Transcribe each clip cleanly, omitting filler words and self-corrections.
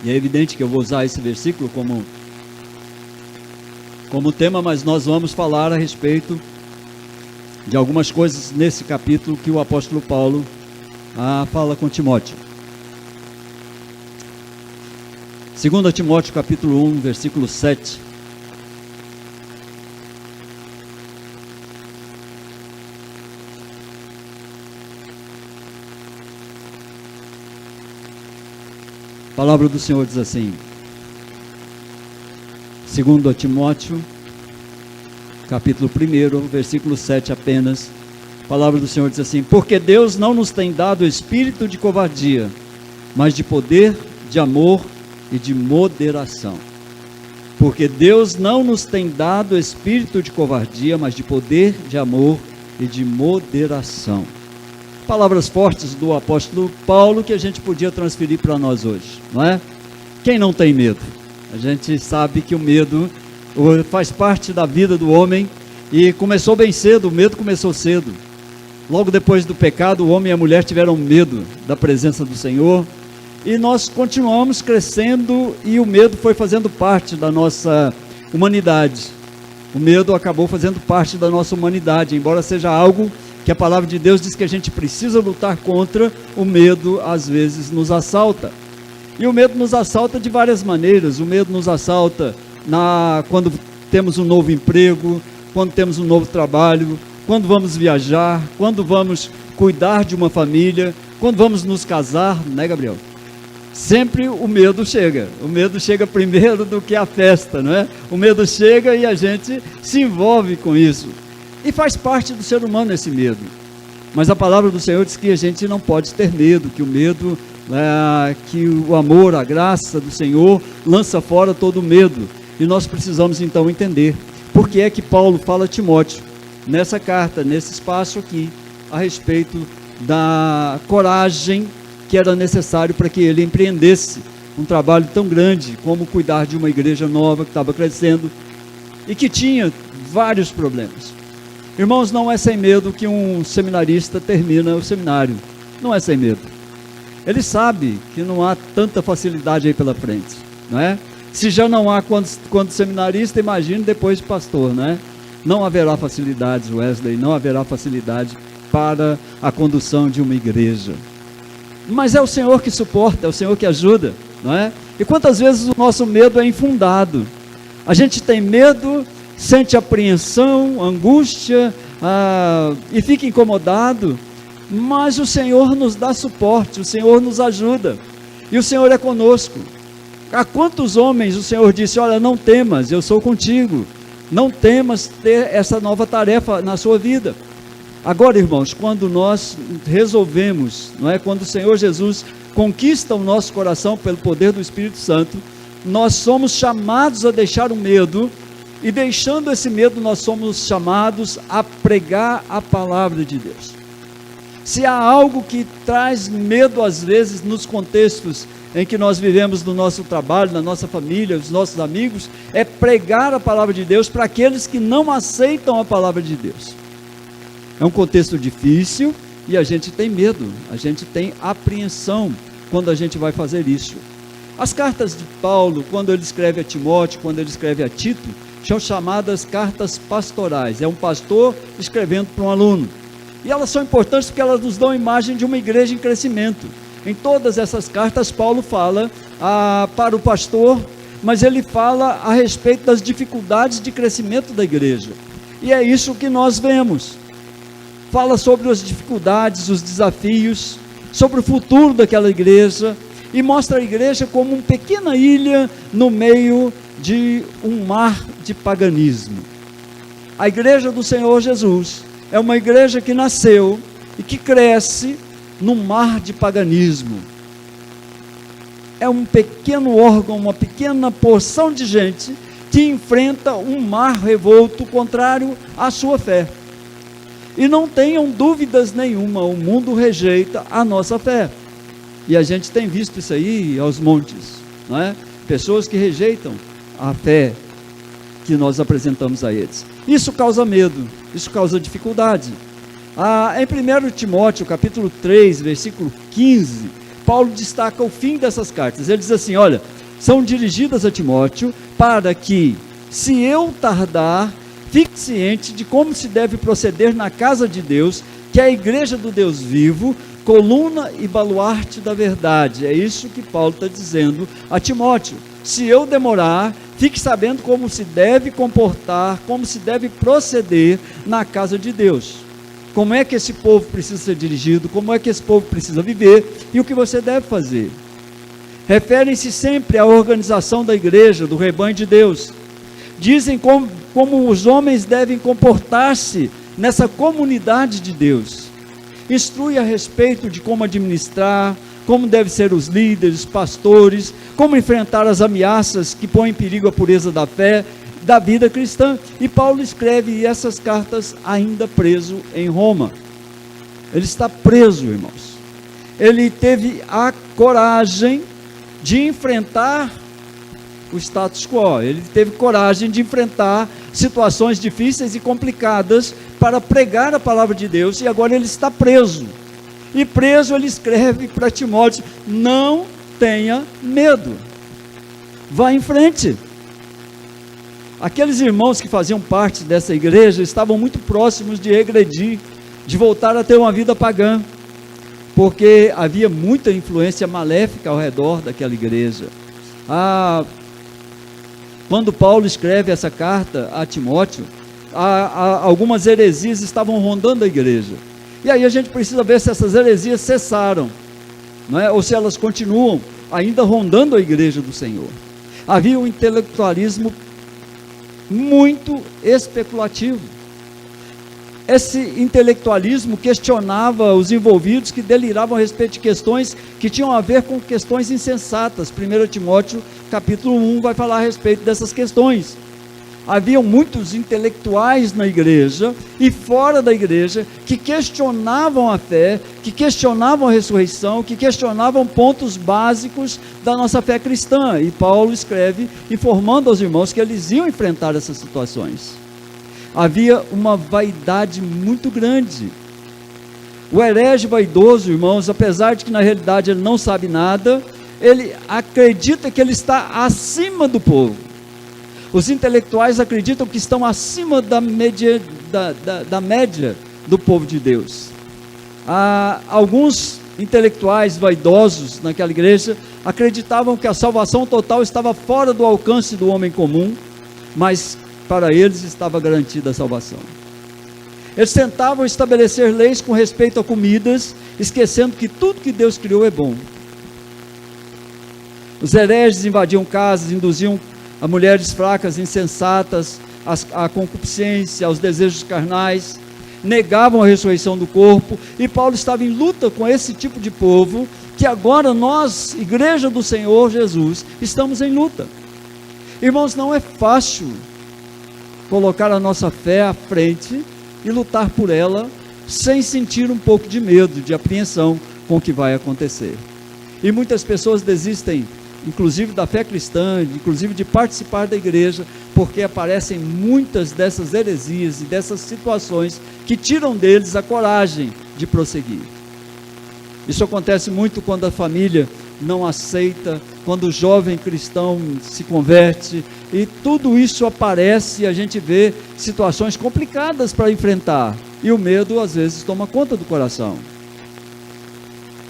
E é evidente que eu vou usar esse versículo como tema, mas nós vamos falar a respeito de algumas coisas nesse capítulo que o apóstolo Paulo fala com Timóteo. 2 Timóteo capítulo 1, versículo 7. A palavra do Senhor diz assim, 2 Timóteo, capítulo 1, versículo 7 apenas, a palavra do Senhor diz assim: porque Deus não nos tem dado espírito de covardia, mas de poder, de amor e de moderação. Porque Deus não nos tem dado espírito de covardia, mas de poder, de amor e de moderação. Palavras fortes do apóstolo Paulo que a gente podia transferir para nós hoje, não é? Quem não tem medo? A gente sabe que o medo faz parte da vida do homem e começou bem cedo, o medo começou cedo. Logo depois do pecado, o homem e a mulher tiveram medo da presença do Senhor e nós continuamos crescendo e o medo foi fazendo parte da nossa humanidade. O medo acabou fazendo parte da nossa humanidade, embora seja algo que a palavra de Deus diz que a gente precisa lutar contra, o medo às vezes nos assalta. E o medo nos assalta de várias maneiras. O medo nos assalta quando temos um novo emprego, quando temos um novo trabalho, quando vamos viajar, quando vamos cuidar de uma família, quando vamos nos casar, né, Gabriel? Sempre o medo chega. O medo chega primeiro do que a festa, não é? O medo chega e a gente se envolve com isso. E faz parte do ser humano esse medo. Mas a palavra do Senhor diz que a gente não pode ter medo, que o medo, que o amor, a graça do Senhor lança fora todo medo. E nós precisamos então entender por que é que Paulo fala a Timóteo, nessa carta, nesse espaço aqui, a respeito da coragem que era necessário para que ele empreendesse um trabalho tão grande como cuidar de uma igreja nova que estava crescendo e que tinha vários problemas. Irmãos, não é sem medo que um seminarista termina o seminário. Não é sem medo. Ele sabe que não há tanta facilidade aí pela frente, não é? Se já não há quando seminarista, imagine depois de pastor, não é? Não haverá facilidades, Wesley, não haverá facilidade para a condução de uma igreja. Mas é o Senhor que suporta, é o Senhor que ajuda, não é? E quantas vezes o nosso medo é infundado? A gente tem medo, sente apreensão, angústia, e fica incomodado, mas o Senhor nos dá suporte, o Senhor nos ajuda, e o Senhor é conosco. A quantos homens o Senhor disse: olha, não temas, eu sou contigo, não temas ter essa nova tarefa na sua vida. Agora, irmãos, quando nós resolvemos, não é, quando o Senhor Jesus conquista o nosso coração pelo poder do Espírito Santo, nós somos chamados a deixar o medo, e deixando esse medo, nós somos chamados a pregar a palavra de Deus. Se há algo que traz medo às vezes nos contextos em que nós vivemos no nosso trabalho, na nossa família, os nossos amigos, é pregar a palavra de Deus para aqueles que não aceitam a palavra de Deus. É um contexto difícil e a gente tem medo, a gente tem apreensão quando a gente vai fazer isso. As cartas de Paulo, quando ele escreve a Timóteo, quando ele escreve a Tito, são chamadas cartas pastorais. É um pastor escrevendo para um aluno. E elas são importantes porque elas nos dão a imagem de uma igreja em crescimento. Em todas essas cartas, Paulo fala para o pastor, mas ele fala a respeito das dificuldades de crescimento da igreja. E é isso que nós vemos. Fala sobre as dificuldades, os desafios, sobre o futuro daquela igreja, e mostra a igreja como uma pequena ilha no meio de um mar de paganismo. A igreja do Senhor Jesus é uma igreja que nasceu e que cresce num mar de paganismo. É um pequeno órgão, uma pequena porção de gente que enfrenta um mar revolto contrário à sua fé. E não tenham dúvidas nenhuma, o mundo rejeita a nossa fé. E a gente tem visto isso aí aos montes, não é? Pessoas que rejeitam a fé que nós apresentamos a eles. Isso causa medo, isso causa dificuldade. Em 1 Timóteo, capítulo 3, versículo 15, Paulo destaca o fim dessas cartas. Ele diz assim, olha, são dirigidas a Timóteo para que, se eu tardar, fique ciente de como se deve proceder na casa de Deus, que é a igreja do Deus vivo, coluna e baluarte da verdade. É isso que Paulo está dizendo a Timóteo. Se eu demorar, fique sabendo como se deve comportar, como se deve proceder na casa de Deus. Como é que esse povo precisa ser dirigido, como é que esse povo precisa viver e o que você deve fazer. Referem-se sempre à organização da igreja, do rebanho de Deus. Dizem como os homens devem comportar-se nessa comunidade de Deus. Instrui a respeito de como administrar, como devem ser os líderes, pastores, como enfrentar as ameaças que põem em perigo a pureza da fé, da vida cristã. E Paulo escreve essas cartas ainda preso em Roma. Ele está preso, irmãos. Ele teve a coragem de enfrentar o status quo. Ele teve coragem de enfrentar situações difíceis e complicadas para pregar a palavra de Deus, e agora ele está preso. E preso ele escreve para Timóteo: não tenha medo, vá em frente. Aqueles irmãos que faziam parte dessa igreja estavam muito próximos de regredir, de voltar a ter uma vida pagã, porque havia muita influência maléfica ao redor daquela igreja. Quando Paulo escreve essa carta a Timóteo, algumas heresias estavam rondando a igreja. E aí a gente precisa ver se essas heresias cessaram, não é? Ou se elas continuam ainda rondando a igreja do Senhor. Havia um intelectualismo muito especulativo. Esse intelectualismo questionava os envolvidos, que deliravam a respeito de questões que tinham a ver com questões insensatas. 1 Timóteo capítulo 1 vai falar a respeito dessas questões. Havia muitos intelectuais na igreja e fora da igreja que questionavam a fé, que questionavam a ressurreição, que questionavam pontos básicos da nossa fé cristã. E Paulo escreve informando aos irmãos que eles iam enfrentar essas situações. Havia uma vaidade muito grande. O herege vaidoso, irmãos, apesar de que na realidade ele não sabe nada, ele acredita que ele está acima do povo. Os intelectuais acreditam que estão acima da média do povo de Deus. Alguns intelectuais vaidosos naquela igreja acreditavam que a salvação total estava fora do alcance do homem comum, mas para eles estava garantida a salvação. Eles tentavam estabelecer leis com respeito a comidas, esquecendo que tudo que Deus criou é bom. Os hereges invadiam casas, induziam a mulheres fracas, insensatas, à concupiscência, aos desejos carnais, negavam a ressurreição do corpo, e Paulo estava em luta com esse tipo de povo, que agora nós, igreja do Senhor Jesus, estamos em luta. Irmãos, não é fácil colocar a nossa fé à frente e lutar por ela, sem sentir um pouco de medo, de apreensão com o que vai acontecer. E muitas pessoas desistem, inclusive da fé cristã, inclusive de participar da igreja, porque aparecem muitas dessas heresias e dessas situações que tiram deles a coragem de prosseguir. Isso acontece muito quando a família não aceita, quando o jovem cristão se converte, e tudo isso aparece, e a gente vê situações complicadas para enfrentar, e o medo às vezes toma conta do coração.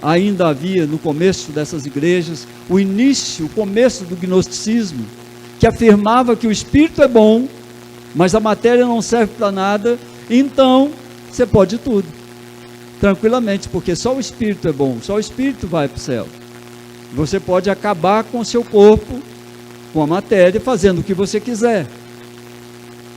Ainda havia no começo dessas igrejas o começo do gnosticismo, que afirmava que o espírito é bom, mas a matéria não serve para nada, então você pode tudo, tranquilamente, porque só o espírito é bom, só o espírito vai para o céu. Você pode acabar com o seu corpo, com a matéria, fazendo o que você quiser.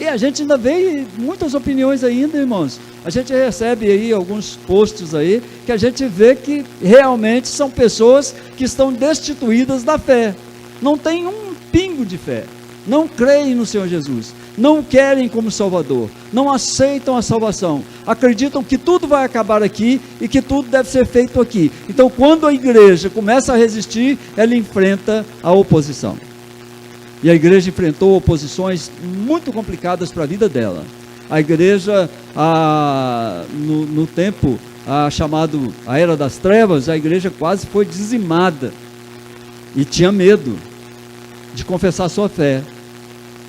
E a gente ainda vê muitas opiniões ainda, irmãos. A gente recebe aí alguns posts aí, que a gente vê que realmente são pessoas que estão destituídas da fé. Não tem um pingo de fé. Não creem no Senhor Jesus. Não o querem como Salvador. Não aceitam a salvação. Acreditam que tudo vai acabar aqui e que tudo deve ser feito aqui. Então, quando a igreja começa a resistir, ela enfrenta a oposição. E a igreja enfrentou oposições muito complicadas para a vida dela. A igreja, no tempo a Era das Trevas, a igreja quase foi dizimada e tinha medo de confessar sua fé.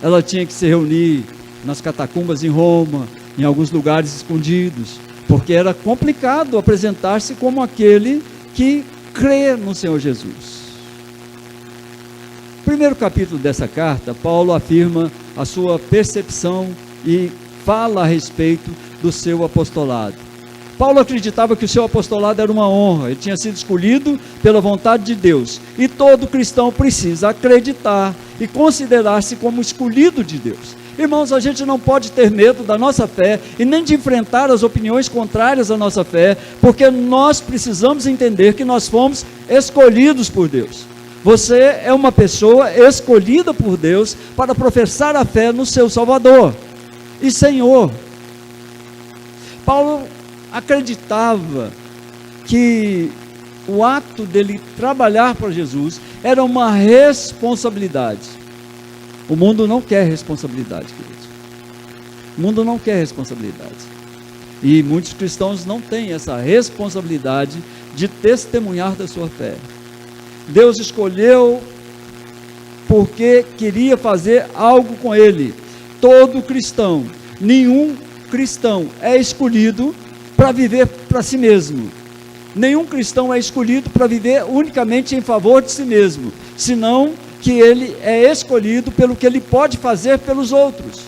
Ela tinha que se reunir nas catacumbas em Roma, em alguns lugares escondidos, porque era complicado apresentar-se como aquele que crê no Senhor Jesus. Primeiro capítulo dessa carta, Paulo afirma a sua percepção e fala a respeito do seu apostolado. Paulo acreditava que o seu apostolado era uma honra, ele tinha sido escolhido pela vontade de Deus, e todo cristão precisa acreditar e considerar-se como escolhido de Deus. Irmãos, a gente não pode ter medo da nossa fé e nem de enfrentar as opiniões contrárias à nossa fé, porque nós precisamos entender que nós fomos escolhidos por Deus. Você é uma pessoa escolhida por Deus para professar a fé no seu Salvador e Senhor. Paulo acreditava que o ato dele trabalhar para Jesus era uma responsabilidade. O mundo não quer responsabilidade, queridos. O mundo não quer responsabilidade. E muitos cristãos não têm essa responsabilidade de testemunhar da sua fé. Deus escolheu porque queria fazer algo com ele. Todo cristão, nenhum cristão é escolhido para viver para si mesmo. Nenhum cristão é escolhido para viver unicamente em favor de si mesmo, senão que ele é escolhido pelo que ele pode fazer pelos outros.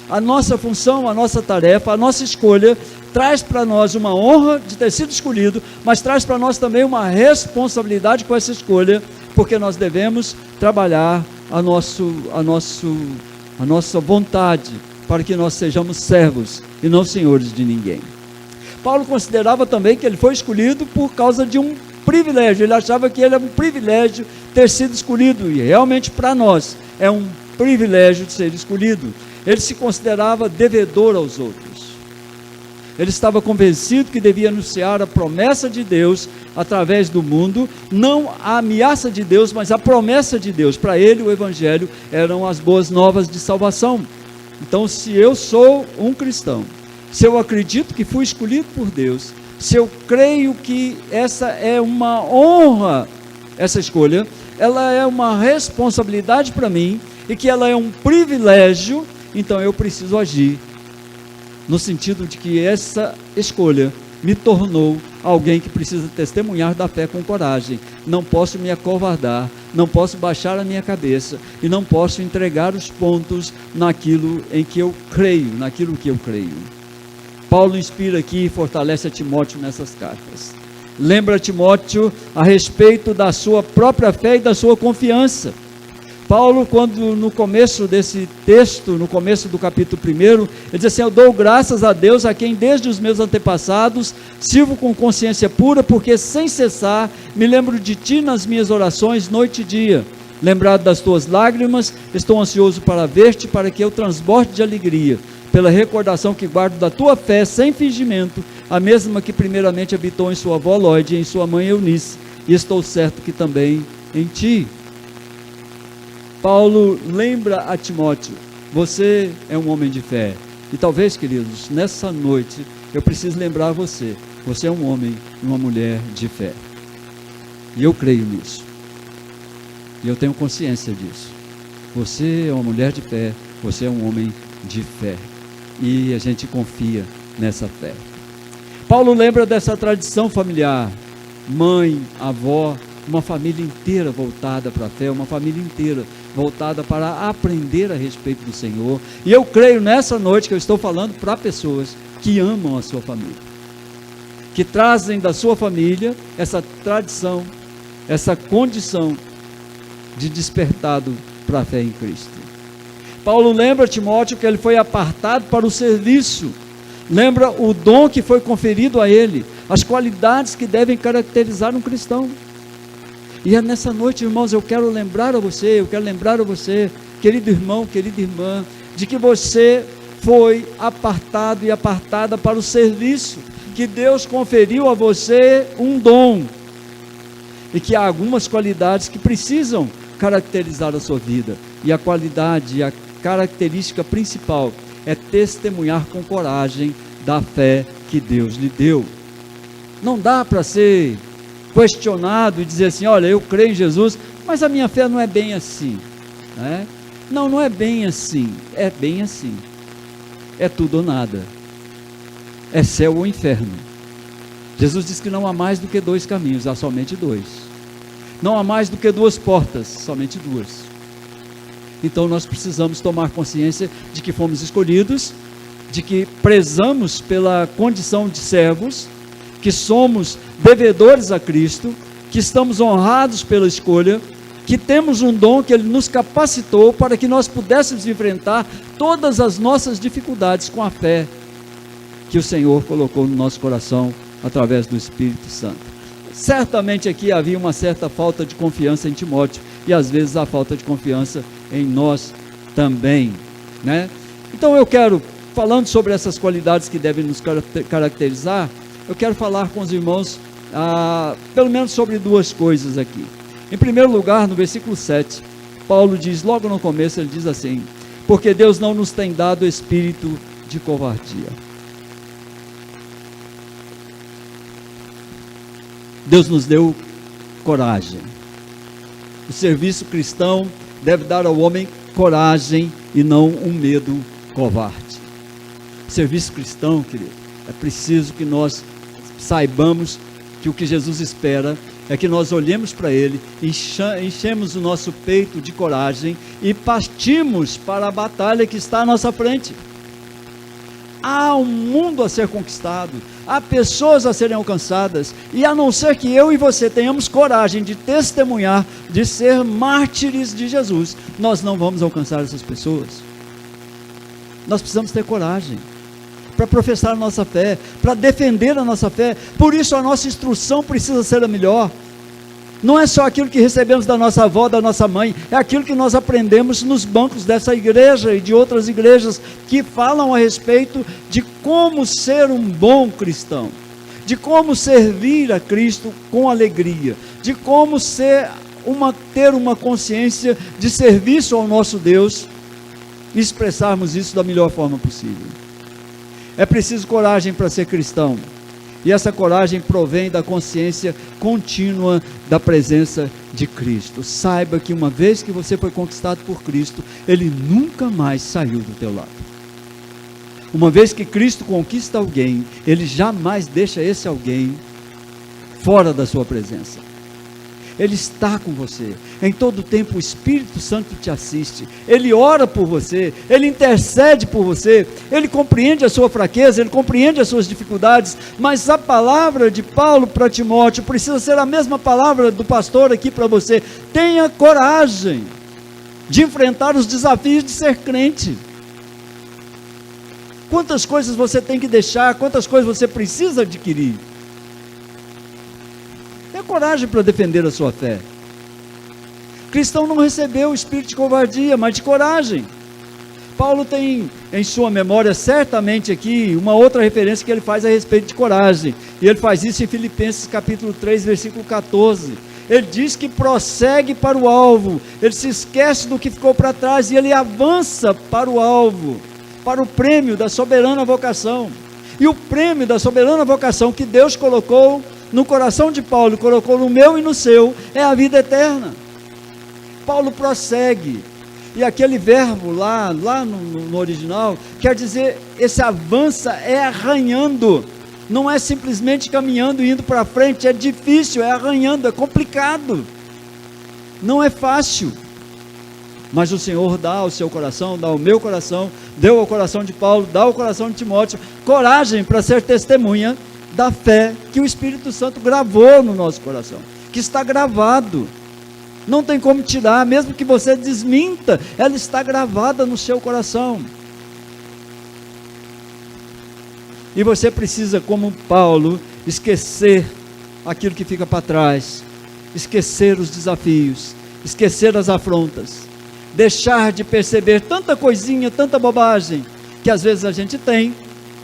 A nossa função, a nossa tarefa, a nossa escolha traz para nós uma honra de ter sido escolhido, mas traz para nós também uma responsabilidade com essa escolha, porque nós devemos trabalhar a nossa vontade para que nós sejamos servos e não senhores de ninguém. Paulo considerava também que ele foi escolhido por causa de um privilégio. Ele achava que ele era um privilégio ter sido escolhido, e realmente para nós é um privilégio de ser escolhido. Ele se considerava devedor aos outros. Ele estava convencido que devia anunciar a promessa de Deus através do mundo, não a ameaça de Deus, mas a promessa de Deus. Para ele, o Evangelho eram as boas novas de salvação. Então, se eu sou um cristão, se eu acredito que fui escolhido por Deus, se eu creio que essa é uma honra, essa escolha, ela é uma responsabilidade para mim, e que ela é um privilégio, então eu preciso agir, no sentido de que essa escolha me tornou alguém que precisa testemunhar da fé com coragem. Não posso me acovardar, não posso baixar a minha cabeça, e não posso entregar os pontos naquilo em que eu creio, naquilo que eu creio. Paulo inspira aqui e fortalece a Timóteo nessas cartas. Lembra Timóteo a respeito da sua própria fé e da sua confiança. Paulo, quando no começo desse texto, no começo do capítulo 1, ele diz assim: eu dou graças a Deus, a quem desde os meus antepassados sirvo com consciência pura, porque sem cessar me lembro de ti nas minhas orações noite e dia. Lembrado das tuas lágrimas, estou ansioso para ver-te, para que eu transborde de alegria, pela recordação que guardo da tua fé sem fingimento, a mesma que primeiramente habitou em sua avó Lóide e em sua mãe Eunice, e estou certo que também em ti. Paulo lembra a Timóteo: você é um homem de fé. E talvez, queridos, nessa noite eu preciso lembrar você: você é um homem e uma mulher de fé. E eu creio nisso. E eu tenho consciência disso. Você é uma mulher de fé, você é um homem de fé. E a gente confia nessa fé. Paulo lembra dessa tradição familiar: mãe, avó, uma família inteira voltada para a fé, uma família inteira voltada para aprender a respeito do Senhor. E eu creio nessa noite que eu estou falando para pessoas que amam a sua família, que trazem da sua família essa tradição, essa condição de despertado para a fé em Cristo. Paulo lembra Timóteo que ele foi apartado para o serviço. Lembra o dom que foi conferido a ele, as qualidades que devem caracterizar um cristão. E é nessa noite, irmãos, eu quero lembrar a você, querido irmão, querida irmã, de que você foi apartado e apartada para o serviço, que Deus conferiu a você um dom, e que há algumas qualidades que precisam caracterizar a sua vida, e a qualidade, a característica principal é testemunhar com coragem da fé que Deus lhe deu. Não dá para ser questionado e dizer assim: olha, eu creio em Jesus, mas a minha fé não é bem assim, né? Não, não é bem assim, é bem assim, é tudo ou nada, é céu ou inferno. Jesus diz que não há mais do que dois caminhos, há somente dois. Não há mais do que duas portas, somente duas. Então nós precisamos tomar consciência de que fomos escolhidos, de que prezamos pela condição de servos, que somos devedores a Cristo, que estamos honrados pela escolha, que temos um dom que Ele nos capacitou para que nós pudéssemos enfrentar todas as nossas dificuldades com a fé que o Senhor colocou no nosso coração através do Espírito Santo. Certamente aqui havia uma certa falta de confiança em Timóteo, e às vezes a falta de confiança em nós também, né? Então eu quero, falando sobre essas qualidades que devem nos caracterizar, eu quero falar com os irmãos, pelo menos sobre duas coisas aqui. Em primeiro lugar, no versículo 7, Paulo diz, logo no começo, ele diz assim: porque Deus não nos tem dado espírito de covardia. Deus nos deu coragem. O serviço cristão deve dar ao homem coragem e não um medo covarde. O serviço cristão, querido, é preciso que nós saibamos que o que Jesus espera é que nós olhemos para Ele, enchemos o nosso peito de coragem e partimos para a batalha que está à nossa frente. Há um mundo a ser conquistado, há pessoas a serem alcançadas, e a não ser que eu e você tenhamos coragem de testemunhar, de ser mártires de Jesus, nós não vamos alcançar essas pessoas. Nós precisamos ter coragem para professar a nossa fé, para defender a nossa fé. Por isso a nossa instrução precisa ser a melhor. Não é só aquilo que recebemos da nossa avó, da nossa mãe, é aquilo que nós aprendemos nos bancos dessa igreja e de outras igrejas que falam a respeito de como ser um bom cristão, de como servir a Cristo com alegria, de como ter uma consciência de serviço ao nosso Deus e expressarmos isso da melhor forma possível. É preciso coragem para ser cristão. E essa coragem provém da consciência contínua da presença de Cristo. Saiba que uma vez que você foi conquistado por Cristo, Ele nunca mais saiu do teu lado. Uma vez que Cristo conquista alguém, Ele jamais deixa esse alguém fora da sua presença. Ele está com você, em todo tempo o Espírito Santo te assiste, Ele ora por você, Ele intercede por você, Ele compreende a sua fraqueza, Ele compreende as suas dificuldades, mas a palavra de Paulo para Timóteo precisa ser a mesma palavra do pastor aqui para você: tenha coragem de enfrentar os desafios de ser crente. Quantas coisas você tem que deixar, quantas coisas você precisa adquirir. Tenha coragem para defender a sua fé. Cristão não recebeu o espírito de covardia, mas de coragem. Paulo tem em sua memória certamente aqui uma outra referência que ele faz a respeito de coragem, e ele faz isso em Filipenses capítulo 3, versículo 14. Ele diz que prossegue para o alvo, ele se esquece do que ficou para trás e ele avança para o alvo, para o prêmio da soberana vocação. E o prêmio da soberana vocação que Deus colocou no coração de Paulo, colocou no meu e no seu, é a vida eterna. Paulo prossegue, e aquele verbo lá no original, quer dizer, esse avança é arranhando, não é simplesmente caminhando e indo para frente, é difícil, é arranhando, é complicado, não é fácil, mas o Senhor dá ao seu coração, dá ao meu coração, deu ao coração de Paulo, dá ao coração de Timóteo, coragem para ser testemunha da fé que o Espírito Santo gravou no nosso coração, que está gravado, não tem como tirar, mesmo que você desminta, ela está gravada no seu coração, e você precisa, como Paulo, esquecer aquilo que fica para trás, esquecer os desafios, esquecer as afrontas, deixar de perceber tanta coisinha, tanta bobagem, que às vezes a gente tem,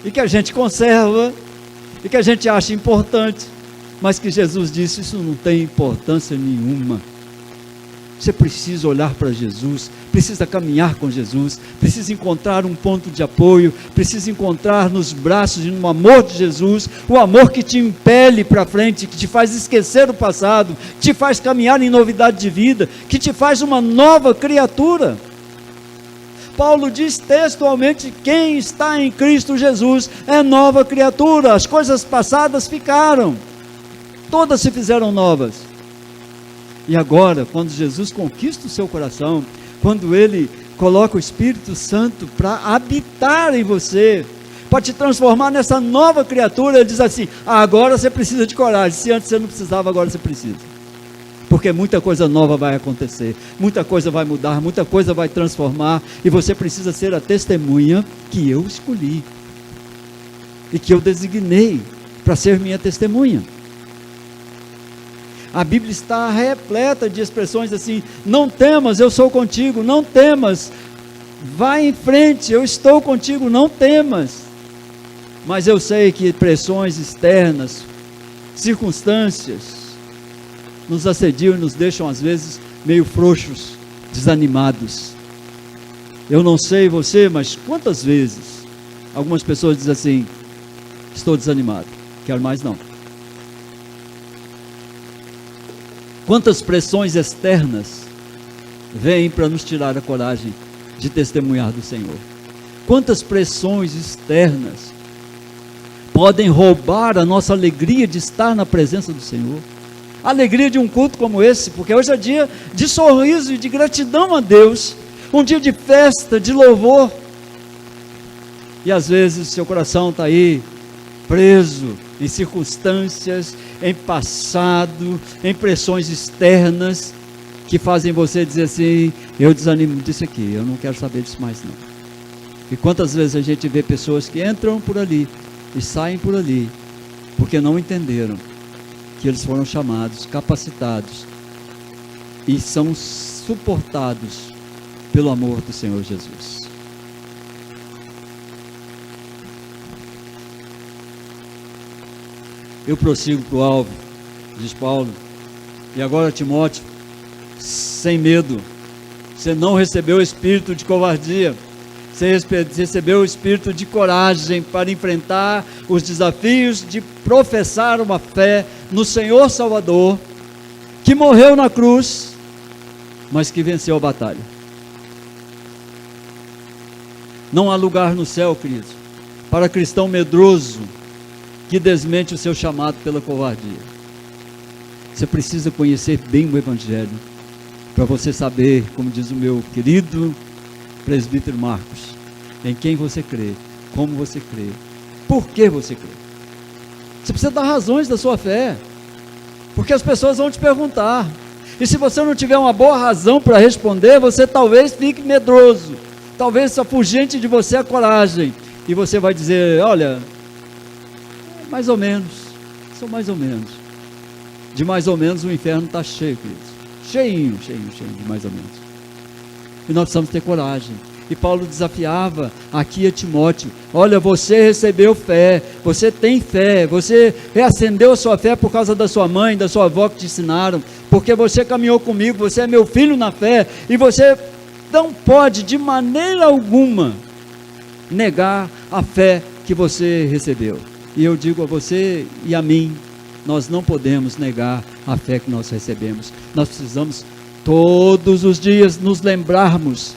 e que a gente conserva, e que a gente acha importante, mas que Jesus disse, isso não tem importância nenhuma. Você precisa olhar para Jesus, precisa caminhar com Jesus, precisa encontrar um ponto de apoio, precisa encontrar nos braços, no amor de Jesus, o amor que te impele para frente, que te faz esquecer o passado, que te faz caminhar em novidade de vida, que te faz uma nova criatura. Paulo diz textualmente: quem está em Cristo Jesus é nova criatura, as coisas passadas ficaram, todas se fizeram novas. E agora, quando Jesus conquista o seu coração, quando Ele coloca o Espírito Santo para habitar em você, para te transformar nessa nova criatura, Ele diz assim: agora você precisa de coragem, se antes você não precisava, agora você precisa, porque muita coisa nova vai acontecer, muita coisa vai mudar, muita coisa vai transformar, e você precisa ser a testemunha que eu escolhi, e que eu designei para ser minha testemunha. A Bíblia está repleta de expressões assim: não temas, eu sou contigo, não temas, vai em frente, eu estou contigo, não temas. Mas eu sei que pressões externas, circunstâncias, nos assediam e nos deixam às vezes meio frouxos, desanimados. Eu não sei você, mas quantas vezes algumas pessoas dizem assim: estou desanimado, quero mais não. Quantas pressões externas vêm para nos tirar a coragem de testemunhar do Senhor? Quantas pressões externas podem roubar a nossa alegria de estar na presença do Senhor? A alegria de um culto como esse, porque hoje é dia de sorriso e de gratidão a Deus, um dia de festa, de louvor. E às vezes seu coração está aí preso em circunstâncias, em passado, em pressões externas, que fazem você dizer assim: eu desanimo disso aqui, eu não quero saber disso mais não. E quantas vezes a gente vê pessoas que entram por ali e saem por ali, porque não entenderam que eles foram chamados, capacitados, e são suportados pelo amor do Senhor Jesus. Eu prossigo para o alvo, diz Paulo, e agora Timóteo, sem medo, você não recebeu o espírito de covardia, você recebeu o espírito de coragem para enfrentar os desafios de professar uma fé no Senhor Salvador, que morreu na cruz, mas que venceu a batalha. Não há lugar no céu, querido, para cristão medroso, que desmente o seu chamado pela covardia. Você precisa conhecer bem o Evangelho, para você saber, como diz o meu querido presbítero Marcos, em quem você crê, como você crê, por que você crê. Você precisa dar razões da sua fé, porque as pessoas vão te perguntar, e se você não tiver uma boa razão para responder, você talvez fique medroso, talvez afugente de você a coragem, e você vai dizer: olha, mais ou menos, são mais ou menos. De mais ou menos o inferno está cheio, queridos. Cheinho de mais ou menos. E nós precisamos ter coragem. E Paulo desafiava aqui a Timóteo: olha, você recebeu fé, você tem fé, você reacendeu a sua fé por causa da sua mãe, da sua avó que te ensinaram, porque você caminhou comigo, você é meu filho na fé, e você não pode de maneira alguma negar a fé que você recebeu. E eu digo a você e a mim, nós não podemos negar a fé que nós recebemos. Nós precisamos todos os dias nos lembrarmos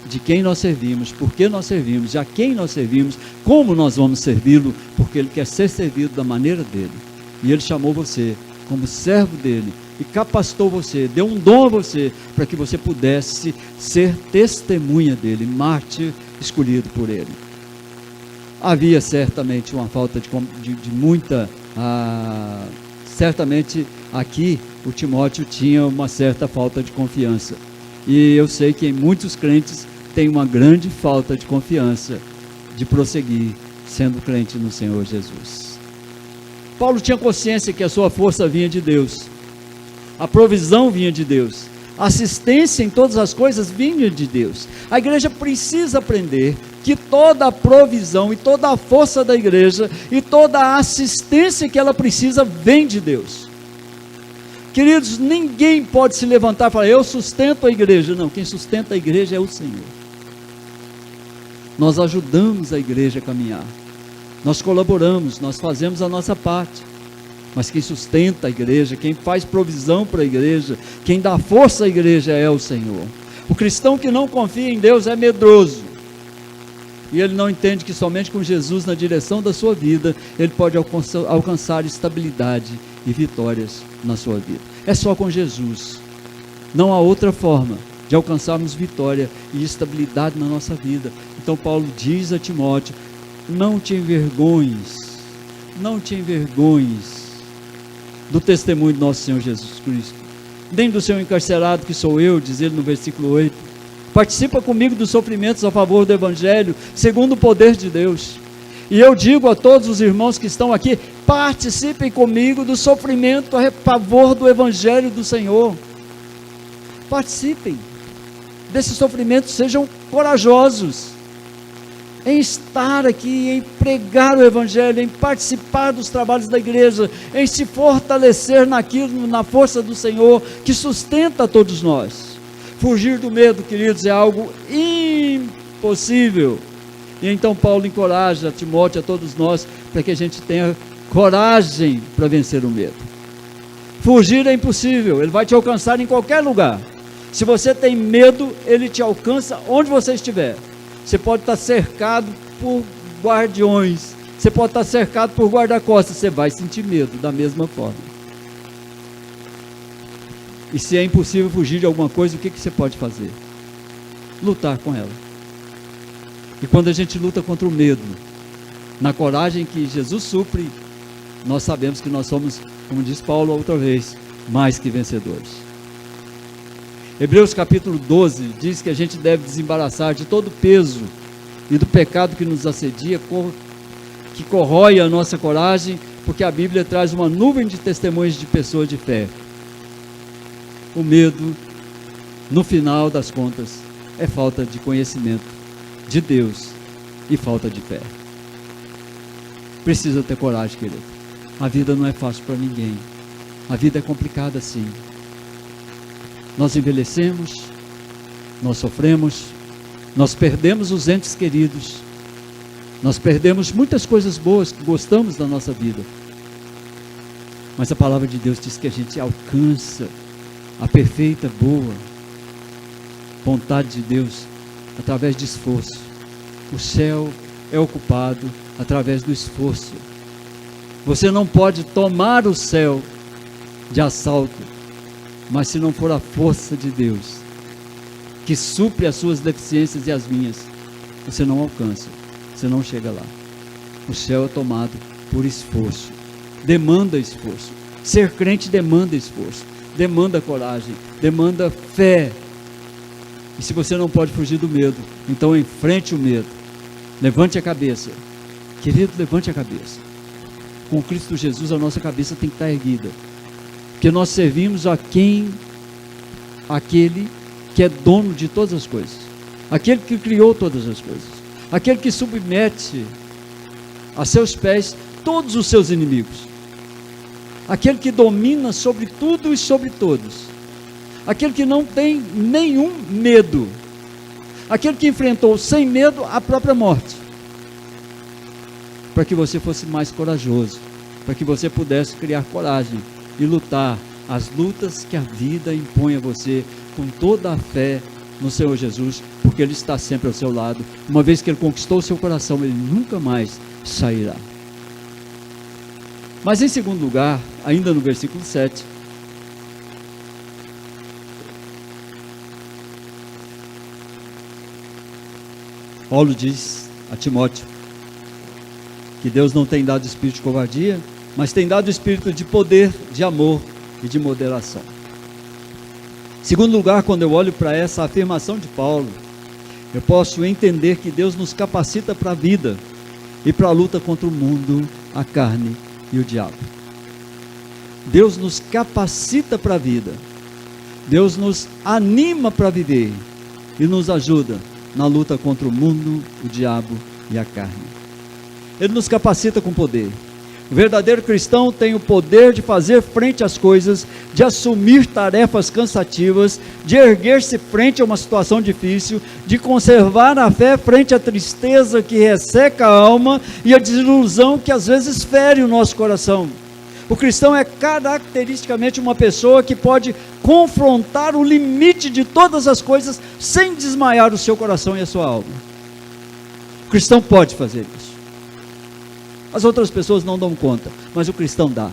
de quem nós servimos, por que nós servimos, de a quem nós servimos, como nós vamos servi-lo, porque Ele quer ser servido da maneira dEle. E Ele chamou você como servo dEle, e capacitou você, deu um dom a você, para que você pudesse ser testemunha dEle, mártir escolhido por Ele. Havia certamente uma falta de muita, certamente aqui o Timóteo tinha uma certa falta de confiança, e eu sei que em muitos crentes tem uma grande falta de confiança de prosseguir sendo crente no Senhor Jesus. Paulo tinha consciência que a sua força vinha de Deus, a provisão vinha de Deus, a assistência em todas as coisas vinha de Deus. A igreja precisa aprender que toda a provisão e toda a força da igreja e toda a assistência que ela precisa vem de Deus. Queridos, ninguém pode se levantar e falar, eu sustento a igreja. Não, quem sustenta a igreja é o Senhor. Nós ajudamos a igreja a caminhar, nós colaboramos, nós fazemos a nossa parte, mas quem sustenta a igreja, quem faz provisão para a igreja, quem dá força à igreja é o Senhor. O cristão que não confia em Deus é medroso, e ele não entende que somente com Jesus na direção da sua vida, ele pode alcançar estabilidade e vitórias na sua vida. É só com Jesus, não há outra forma de alcançarmos vitória e estabilidade na nossa vida. Então Paulo diz a Timóteo, não te envergonhes do testemunho do nosso Senhor Jesus Cristo, nem do seu encarcerado que sou eu, diz ele no versículo 8, participa comigo dos sofrimentos a favor do Evangelho, segundo o poder de Deus. E eu digo a todos os irmãos que estão aqui, participem comigo do sofrimento a favor do Evangelho do Senhor. Participem desse sofrimento, sejam corajosos em estar aqui, em pregar o Evangelho, em participar dos trabalhos da igreja, em se fortalecer naquilo, na força do Senhor, que sustenta todos nós. Fugir do medo, queridos, é algo impossível. E então Paulo encoraja a Timóteo, a todos nós, para que a gente tenha coragem para vencer o medo. Fugir é impossível, ele vai te alcançar em qualquer lugar. Se você tem medo, ele te alcança onde você estiver. Você pode estar cercado por guardiões, você pode estar cercado por guarda-costas, você vai sentir medo da mesma forma. E se é impossível fugir de alguma coisa, o que você pode fazer? Lutar com ela. E quando a gente luta contra o medo, na coragem que Jesus supre, nós sabemos que nós somos, como diz Paulo outra vez, mais que vencedores. Hebreus capítulo 12 diz que a gente deve desembaraçar de todo o peso e do pecado que nos assedia, que corrói a nossa coragem, porque a Bíblia traz uma nuvem de testemunhos de pessoas de fé. O medo, no final das contas, é falta de conhecimento de Deus e falta de fé. Precisa ter coragem, querido. A vida não é fácil para ninguém. A vida é complicada sim. Nós envelhecemos, nós sofremos, nós perdemos os entes queridos, nós perdemos muitas coisas boas que gostamos da nossa vida. Mas a palavra de Deus diz que a gente alcança a perfeita, boa vontade de Deus através de esforço. O céu é ocupado através do esforço. Você não pode tomar o céu de assalto, mas se não for a força de Deus, que supre as suas deficiências e as minhas, você não alcança, você não chega lá. O céu é tomado por esforço, demanda esforço. Ser crente demanda esforço, demanda coragem, demanda fé. E se você não pode fugir do medo, então enfrente o medo, levante a cabeça. Querido, levante a cabeça. Com Cristo Jesus a nossa cabeça tem que estar erguida, porque nós servimos aquele que é dono de todas as coisas, aquele que criou todas as coisas, aquele que submete a seus pés todos os seus inimigos, aquele que domina sobre tudo e sobre todos, aquele que não tem nenhum medo, aquele que enfrentou sem medo a própria morte, para que você fosse mais corajoso, para que você pudesse criar coragem e lutar as lutas que a vida impõe a você com toda a fé no Senhor Jesus, porque Ele está sempre ao seu lado. Uma vez que Ele conquistou o seu coração, Ele nunca mais sairá. Mas em segundo lugar, ainda no versículo 7, Paulo diz a Timóteo que Deus não tem dado espírito de covardia, mas tem dado espírito de poder, de amor e de moderação. Segundo lugar, quando eu olho para essa afirmação de Paulo, eu posso entender que Deus nos capacita para a vida e para a luta contra o mundo, a carne e o diabo. Deus nos capacita para a vida, Deus nos anima para viver e nos ajuda na luta contra o mundo, o diabo e a carne. Ele nos capacita com poder. O verdadeiro cristão tem o poder de fazer frente às coisas, de assumir tarefas cansativas, de erguer-se frente a uma situação difícil, de conservar a fé frente à tristeza que resseca a alma e a desilusão que às vezes fere o nosso coração. O cristão é caracteristicamente uma pessoa que pode confrontar o limite de todas as coisas sem desmaiar o seu coração e a sua alma. O cristão pode fazer isso. As outras pessoas não dão conta, mas o cristão dá.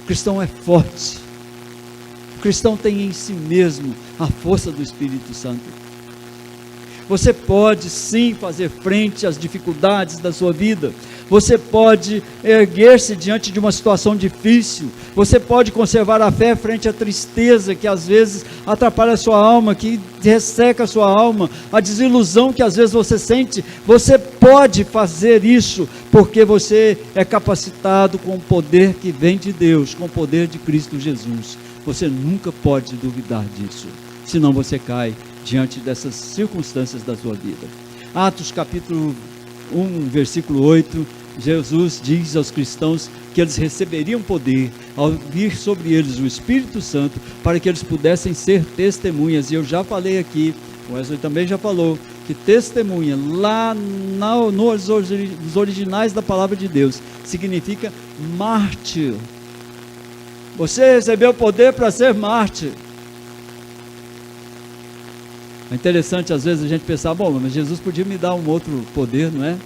O cristão é forte. O cristão tem em si mesmo a força do Espírito Santo. Você pode sim fazer frente às dificuldades da sua vida. Você pode erguer-se diante de uma situação difícil. Você pode conservar a fé frente à tristeza que às vezes atrapalha a sua alma, que resseca a sua alma, a desilusão que às vezes você sente. Você pode fazer isso porque você é capacitado com o poder que vem de Deus, com o poder de Cristo Jesus. Você nunca pode duvidar disso, senão você cai diante dessas circunstâncias da sua vida. Atos capítulo 1, versículo 8, Jesus diz aos cristãos que eles receberiam poder ao vir sobre eles o Espírito Santo, para que eles pudessem ser testemunhas. E eu já falei aqui, o Wesley também já falou, que testemunha lá nos originais da palavra de Deus significa mártir. Você recebeu poder para ser mártir. É interessante às vezes a gente pensar, bom, mas Jesus podia me dar um outro poder, não é?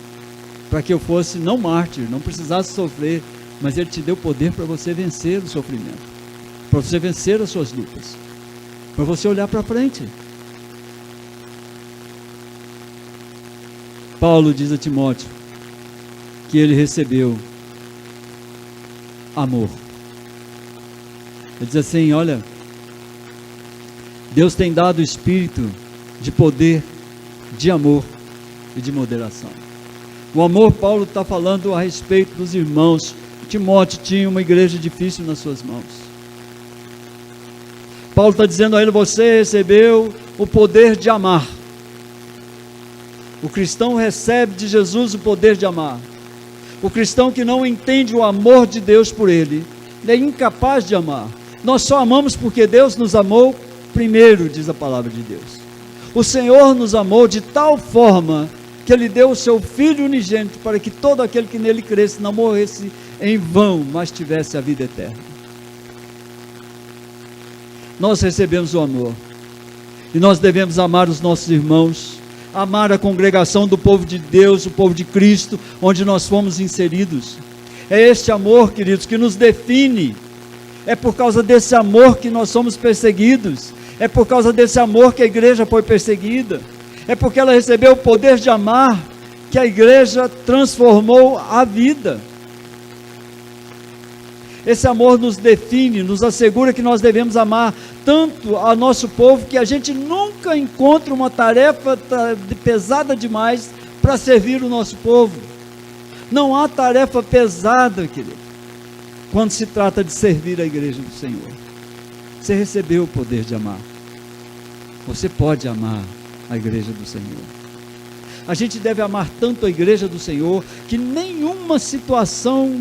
Para que eu fosse não mártir, não precisasse sofrer, mas Ele te deu poder para você vencer o sofrimento, para você vencer as suas lutas, para você olhar para frente. Paulo diz a Timóteo que ele recebeu amor. Ele diz assim, olha, Deus tem dado o espírito de poder, de amor e de moderação. O amor, Paulo está falando a respeito dos irmãos. Timóteo tinha uma igreja difícil nas suas mãos. Paulo está dizendo a ele, você recebeu o poder de amar. O cristão recebe de Jesus o poder de amar. O cristão que não entende o amor de Deus por ele é incapaz de amar. Nós só amamos porque Deus nos amou primeiro, diz a palavra de Deus. O Senhor nos amou de tal forma que Ele deu o seu Filho unigênito para que todo aquele que nele cresce não morresse em vão, mas tivesse a vida eterna. Nós recebemos o amor e nós devemos amar os nossos irmãos, amar a congregação do povo de Deus, o povo de Cristo, onde nós fomos inseridos. É este amor, queridos, que nos define. É por causa desse amor que nós somos perseguidos. É por causa desse amor que a igreja foi perseguida. É porque ela recebeu o poder de amar que a igreja transformou a vida. Esse amor nos define, nos assegura que nós devemos amar tanto ao nosso povo que a gente nunca encontra uma tarefa pesada demais para servir o nosso povo. Não há tarefa pesada, querido, quando se trata de servir a igreja do Senhor. Você recebeu o poder de amar. Você pode amar a igreja do Senhor. A gente deve amar tanto a igreja do Senhor que nenhuma situação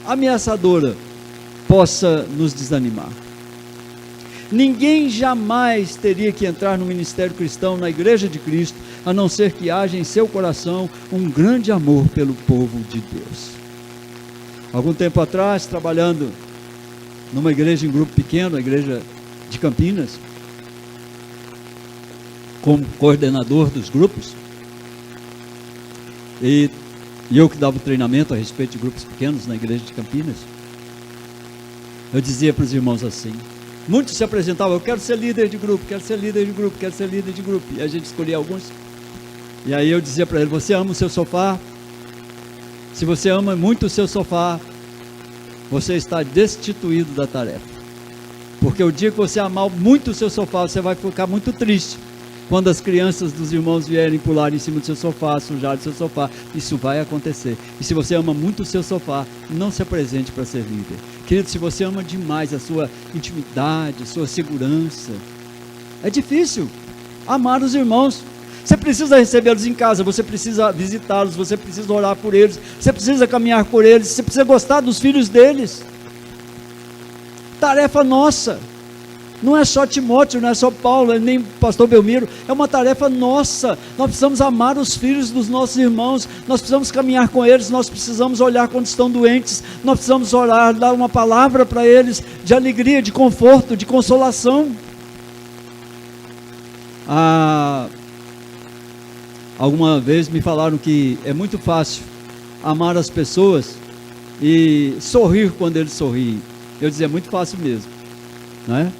ameaçadora possa nos desanimar. Ninguém jamais teria que entrar no ministério cristão, na igreja de Cristo, a não ser que haja em seu coração um grande amor pelo povo de Deus. Algum tempo atrás, trabalhando numa igreja em grupo pequeno, a igreja de Campinas, como coordenador dos grupos, e eu que dava o treinamento a respeito de grupos pequenos na igreja de Campinas, eu dizia para os irmãos assim, muitos se apresentavam, eu quero ser líder de grupo, quero ser líder de grupo, quero ser líder de grupo, e a gente escolhia alguns, e aí eu dizia para ele, você ama o seu sofá? Se você ama muito o seu sofá, você está destituído da tarefa, porque o dia que você amar muito o seu sofá, você vai ficar muito triste, quando as crianças dos irmãos vierem pular em cima do seu sofá, sujar o seu sofá, isso vai acontecer. E se você ama muito o seu sofá, não se apresente para ser líder. Querido, se você ama demais a sua intimidade, a sua segurança, é difícil amar os irmãos. Você precisa recebê-los em casa, você precisa visitá-los, você precisa orar por eles, você precisa caminhar por eles, você precisa gostar dos filhos deles. Tarefa nossa. Não é só Timóteo, não é só Paulo, nem pastor Belmiro, é uma tarefa nossa. Nós precisamos amar os filhos dos nossos irmãos, nós precisamos caminhar com eles, nós precisamos olhar quando estão doentes, nós precisamos orar, dar uma palavra para eles de alegria, de conforto, de consolação. Alguma vez me falaram que é muito fácil amar as pessoas e sorrir quando eles sorriem. Eu dizia, é muito fácil mesmo, não é?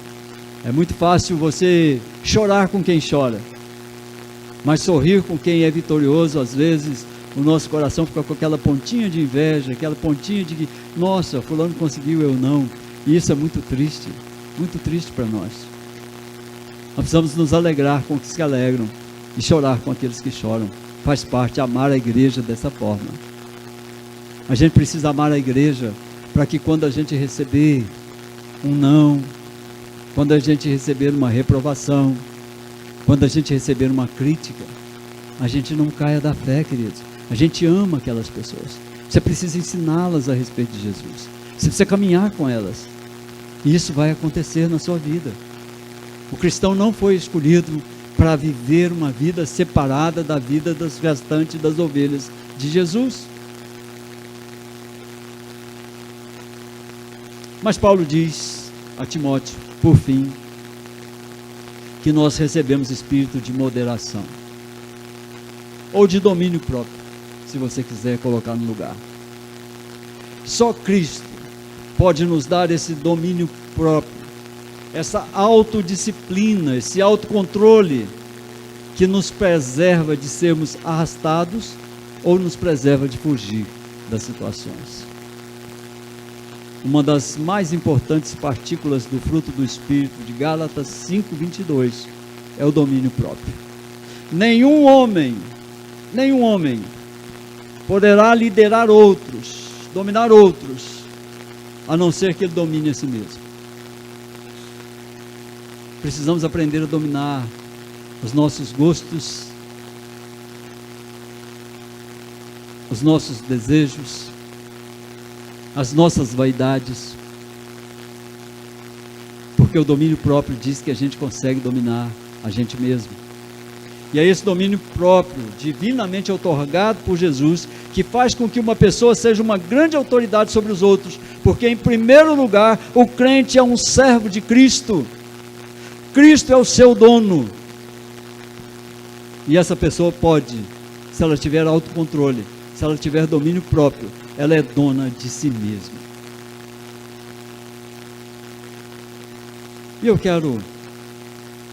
É muito fácil você chorar com quem chora, mas sorrir com quem é vitorioso, às vezes o nosso coração fica com aquela pontinha de inveja, aquela pontinha de que, nossa, fulano conseguiu, eu não. E isso é muito triste para nós. Nós precisamos nos alegrar com os que se alegram e chorar com aqueles que choram. Faz parte amar a igreja dessa forma. A gente precisa amar a igreja para que quando a gente receber um não, quando a gente receber uma reprovação, quando a gente receber uma crítica, a gente não caia da fé, queridos. A gente ama aquelas pessoas. Você precisa ensiná-las a respeito de Jesus. Você precisa caminhar com elas. E isso vai acontecer na sua vida. O cristão não foi escolhido para viver uma vida separada da vida das restantes das ovelhas de Jesus. Mas Paulo diz a Timóteo, por fim, que nós recebemos espírito de moderação, ou de domínio próprio, se você quiser colocar no lugar. Só Cristo pode nos dar esse domínio próprio, essa autodisciplina, esse autocontrole, que nos preserva de sermos arrastados, ou nos preserva de fugir das situações. Uma das mais importantes partículas do fruto do Espírito, de Gálatas 5:22, é o domínio próprio. Nenhum homem poderá liderar outros, dominar outros, a não ser que ele domine a si mesmo. Precisamos aprender a dominar os nossos gostos, os nossos desejos, as nossas vaidades, porque o domínio próprio diz que a gente consegue dominar a gente mesmo. E é esse domínio próprio, divinamente outorgado por Jesus, que faz com que uma pessoa seja uma grande autoridade sobre os outros, porque em primeiro lugar, o crente é um servo de Cristo. Cristo é o seu dono. E essa pessoa pode, se ela tiver autocontrole, se ela tiver domínio próprio, ela é dona de si mesma. E eu quero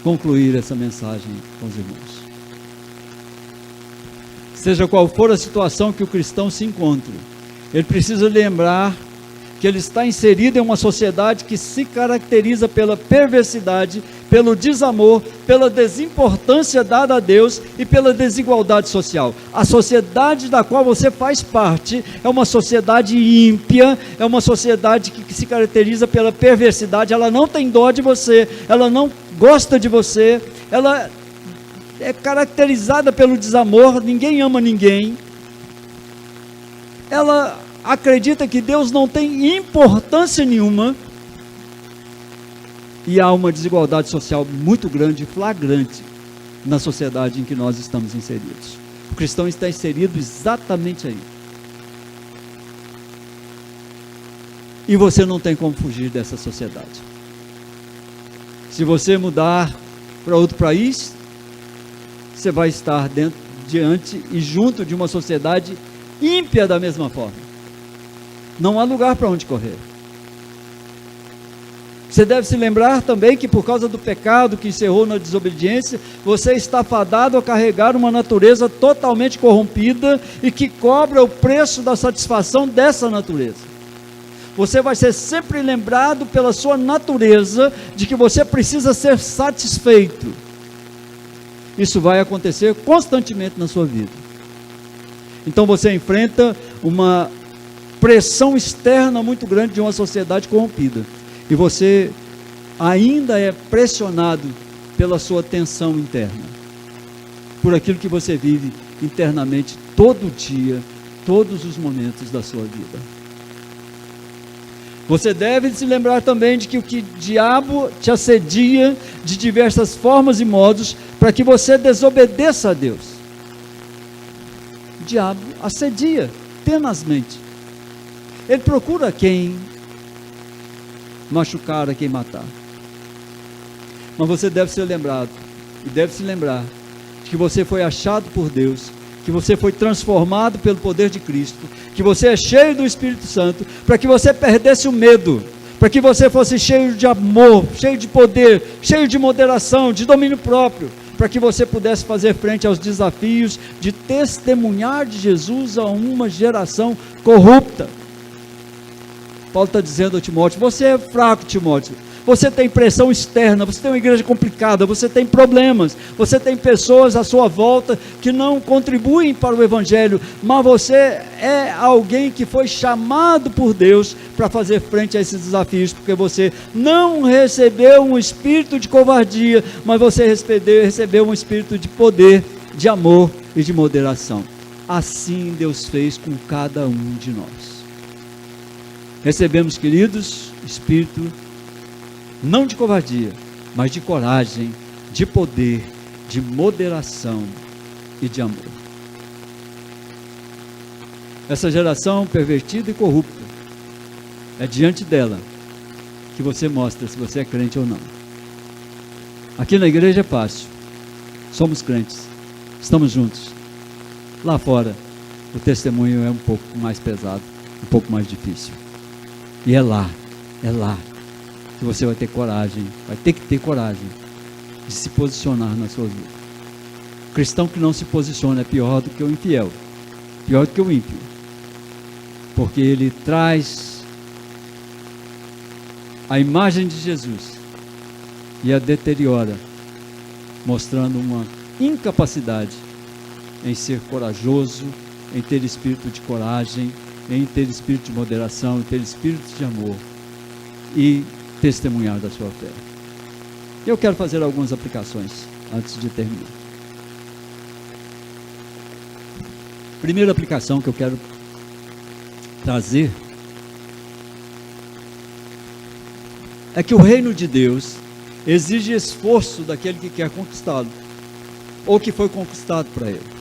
concluir essa mensagem com os irmãos. Seja qual for a situação que o cristão se encontre, ele precisa lembrar que ele está inserido em uma sociedade que se caracteriza pela perversidade, pelo desamor, pela desimportância dada a Deus e pela desigualdade social. A sociedade da qual você faz parte é uma sociedade ímpia, é uma sociedade que se caracteriza pela perversidade. Ela não tem dó de você, ela não gosta de você, ela é caracterizada pelo desamor, ninguém ama ninguém. Ela acredita que Deus não tem importância nenhuma, e há uma desigualdade social muito grande, flagrante, na sociedade em que nós estamos inseridos. O cristão está inserido exatamente aí. E você não tem como fugir dessa sociedade. Se você mudar para outro país, você vai estar diante e junto de uma sociedade ímpia da mesma forma. Não há lugar para onde correr. Você deve se lembrar também que por causa do pecado que encerrou na desobediência, você está fadado a carregar uma natureza totalmente corrompida e que cobra o preço da satisfação dessa natureza. Você vai ser sempre lembrado pela sua natureza de que você precisa ser satisfeito. Isso vai acontecer constantemente na sua vida. Então você enfrenta uma pressão externa muito grande de uma sociedade corrompida, e você ainda é pressionado pela sua tensão interna. por aquilo que você vive internamente todo dia, todos os momentos da sua vida. Você deve se lembrar também de que o diabo te assedia de diversas formas e modos para que você desobedeça a Deus. O diabo assedia tenazmente. Ele procura quem machucar, a quem matar. Mas você deve ser lembrado, e deve se lembrar, de que você foi achado por Deus, que você foi transformado pelo poder de Cristo, que você é cheio do Espírito Santo, para que você perdesse o medo, para que você fosse cheio de amor, cheio de poder, cheio de moderação, de domínio próprio, para que você pudesse fazer frente aos desafios de testemunhar de Jesus a uma geração corrupta. Paulo está dizendo a Timóteo: você é fraco, Timóteo, você tem pressão externa, você tem uma igreja complicada, você tem problemas, você tem pessoas à sua volta que não contribuem para o Evangelho, mas você é alguém que foi chamado por Deus para fazer frente a esses desafios, porque você não recebeu um espírito de covardia, mas você recebeu um espírito de poder, de amor e de moderação. Assim Deus fez com cada um de nós. Recebemos, queridos, espírito não de covardia, mas de coragem, de poder, de moderação e de amor. Essa geração pervertida e corrupta, é diante dela que você mostra se você é crente ou não. Aqui na igreja é fácil, somos crentes, estamos juntos. Lá fora, o testemunho é um pouco mais pesado, um pouco mais difícil. E é lá que você vai ter coragem, vai ter que ter coragem de se posicionar na sua vida. O cristão que não se posiciona é pior do que o infiel, pior do que o ímpio, porque ele traz a imagem de Jesus e a deteriora, mostrando uma incapacidade em ser corajoso, em ter espírito de coragem, em ter espírito de moderação, em ter espírito de amor e testemunhar da sua fé. Eu quero fazer algumas aplicações antes de terminar. Primeira aplicação que eu quero trazer é que o reino de Deus exige esforço daquele que quer conquistá-lo, ou que foi conquistado para ele.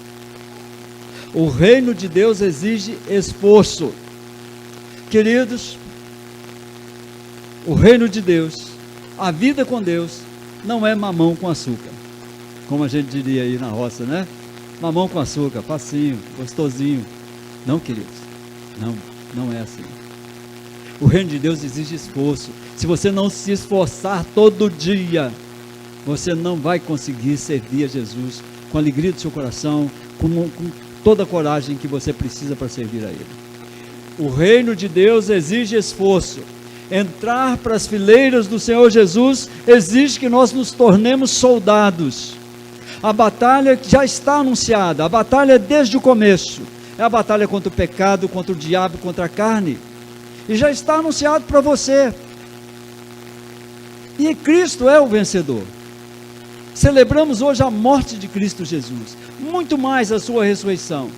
O reino de Deus exige esforço. Queridos, o reino de Deus, a vida com Deus, não é mamão com açúcar, como a gente diria aí na roça, né? Mamão com açúcar, facinho, gostosinho. Não, queridos, não é assim. O reino de Deus exige esforço. Se você não se esforçar todo dia, você não vai conseguir servir a Jesus com a alegria do seu coração, com toda a coragem que você precisa para servir a Ele. O reino de Deus exige esforço. Entrar para as fileiras do Senhor Jesus exige que nós nos tornemos soldados. A batalha já está anunciada, a batalha é desde o começo, é a batalha contra o pecado, contra o diabo, contra a carne, e já está anunciado para você, e Cristo é o vencedor. Celebramos hoje a morte de Cristo Jesus, muito mais a sua ressurreição,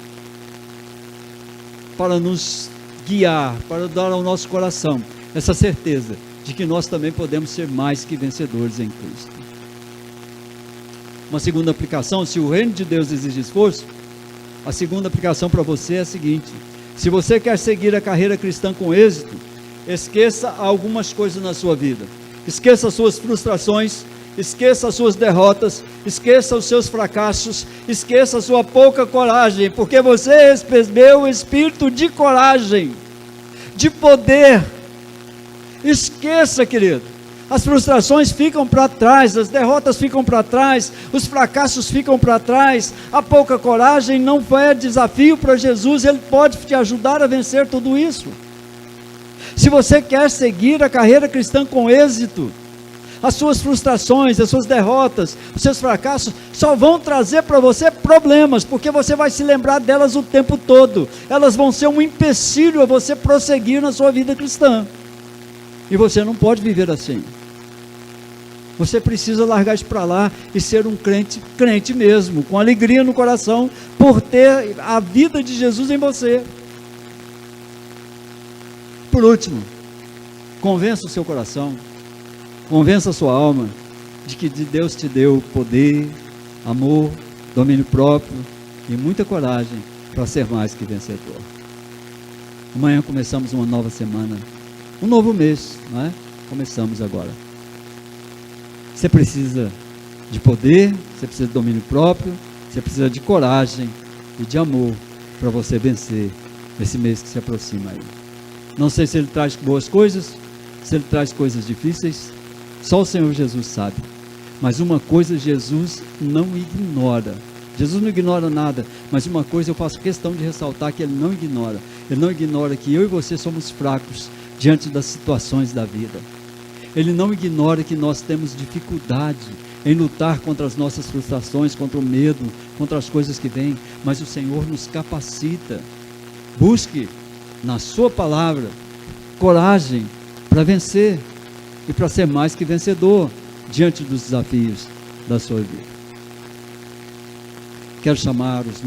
para nos guiar, para dar ao nosso coração essa certeza de que nós também podemos ser mais que vencedores em Cristo. Uma segunda aplicação: se o reino de Deus exige esforço, a segunda aplicação para você é a seguinte: se você quer seguir a carreira cristã com êxito, esqueça algumas coisas na sua vida, esqueça as suas frustrações, esqueça as suas derrotas, esqueça os seus fracassos, esqueça a sua pouca coragem, porque você recebeu o espírito de coragem, de poder. Esqueça, querido, as frustrações ficam para trás, as derrotas ficam para trás, os fracassos ficam para trás. A pouca coragem não é desafio para Jesus, Ele pode te ajudar a vencer tudo isso. Se você quer seguir a carreira cristã com êxito, as suas frustrações, as suas derrotas, os seus fracassos só vão trazer para você problemas, porque você vai se lembrar delas o tempo todo. Elas vão ser um empecilho a você prosseguir na sua vida cristã, e você não pode viver assim. Você precisa largar isso para lá e ser um crente, crente mesmo, com alegria no coração, por ter a vida de Jesus em você. Por último, convença o seu coração, convença a sua alma de que Deus te deu poder, amor, domínio próprio e muita coragem para ser mais que vencedor. Amanhã começamos uma nova semana, um novo mês, não é? Começamos agora. Você precisa de poder, você precisa de domínio próprio, você precisa de coragem e de amor para você vencer esse mês que se aproxima aí. Não sei se ele traz boas coisas, se ele traz coisas difíceis, só o Senhor Jesus sabe. Mas uma coisa Jesus não ignora. Jesus não ignora nada, mas uma coisa eu faço questão de ressaltar que Ele não ignora. Ele não ignora que eu e você somos fracos diante das situações da vida. Ele não ignora que nós temos dificuldade em lutar contra as nossas frustrações, contra o medo, contra as coisas que vêm, mas o Senhor nos capacita. Busque na sua palavra coragem para vencer e para ser mais que vencedor diante dos desafios da sua vida. Quero chamar os